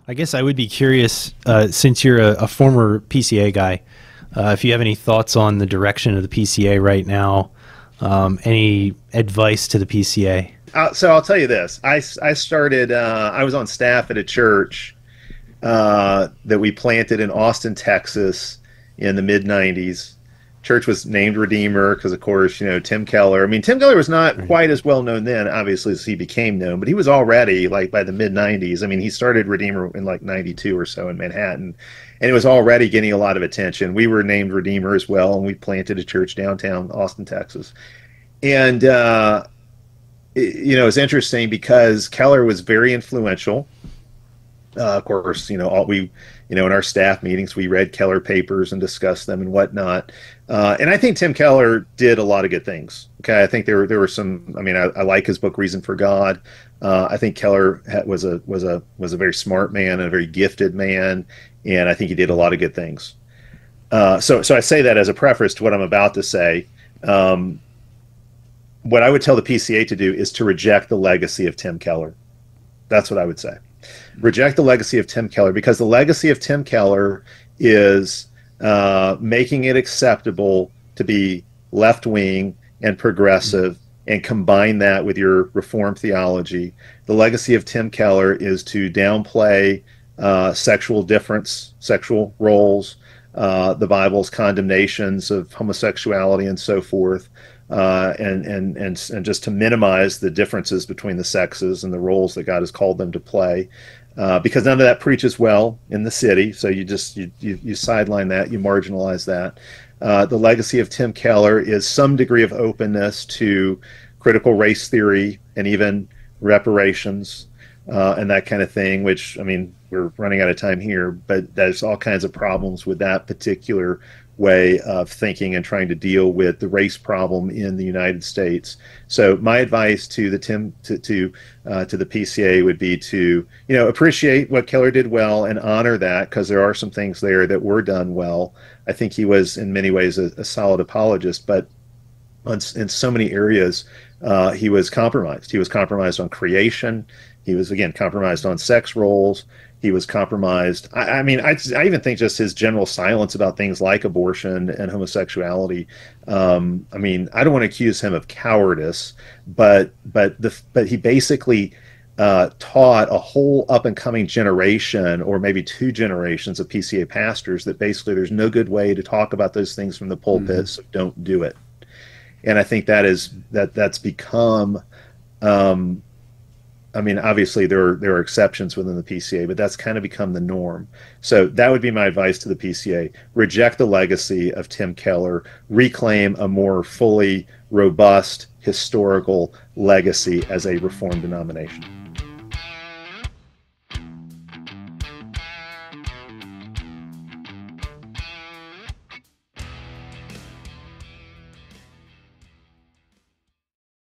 I guess I would be curious, since you're a former PCA guy, if you have any thoughts on the direction of the PCA right now, any advice to the PCA? So I'll tell you this. I started, I was on staff at a church that we planted in Austin, Texas in the mid-90s. Church was named Redeemer because, of course, Tim Keller. I mean, Tim Keller was not quite as well known then, obviously, as he became known, but he was already, like, by the mid-90s. I mean, he started Redeemer in, like, 92 or so in Manhattan, and it was already getting a lot of attention. We were named Redeemer as well, and we planted a church downtown Austin, Texas. And, it's interesting because Keller was very influential. Of course, in our staff meetings, we read Keller papers and discussed them and whatnot. And I think Tim Keller did a lot of good things. Okay, I think there were some. I mean, I like his book Reason for God. I think Keller was a very smart man and a very gifted man, and I think he did a lot of good things. So I say that as a preface to what I'm about to say. What I would tell the PCA to do is to reject the legacy of Tim Keller. That's what I would say. Reject the legacy of Tim Keller, because the legacy of Tim Keller is making it acceptable to be left-wing and progressive and combine that with your Reformed theology. The legacy of Tim Keller is to downplay sexual difference, sexual roles, the Bible's condemnations of homosexuality and so forth. And just to minimize the differences between the sexes and the roles that God has called them to play, because none of that preaches well in the city. So you sideline that, you marginalize that. The legacy of Tim Keller is some degree of openness to critical race theory and even reparations and that kind of thing. Which, I mean, we're running out of time here, but there's all kinds of problems with that particular way of thinking and trying to deal with the race problem in the United States. So my advice to the PCA would be to appreciate what Keller did well and honor that, because there are some things there that were done well. I think he was in many ways a solid apologist, but in so many areas he was compromised. He was compromised on creation. He was, again, compromised on sex roles. He was compromised. I mean, I even think just his general silence about things like abortion and homosexuality. I mean, I don't want to accuse him of cowardice, but he basically taught a whole up and coming generation, or maybe two generations of PCA pastors, that basically there's no good way to talk about those things from the pulpit, so don't do it. And I think that's become. I mean, obviously there are exceptions within the PCA, but that's kind of become the norm. So that would be my advice to the PCA. Reject the legacy of Tim Keller. Reclaim a more fully robust historical legacy as a Reformed denomination.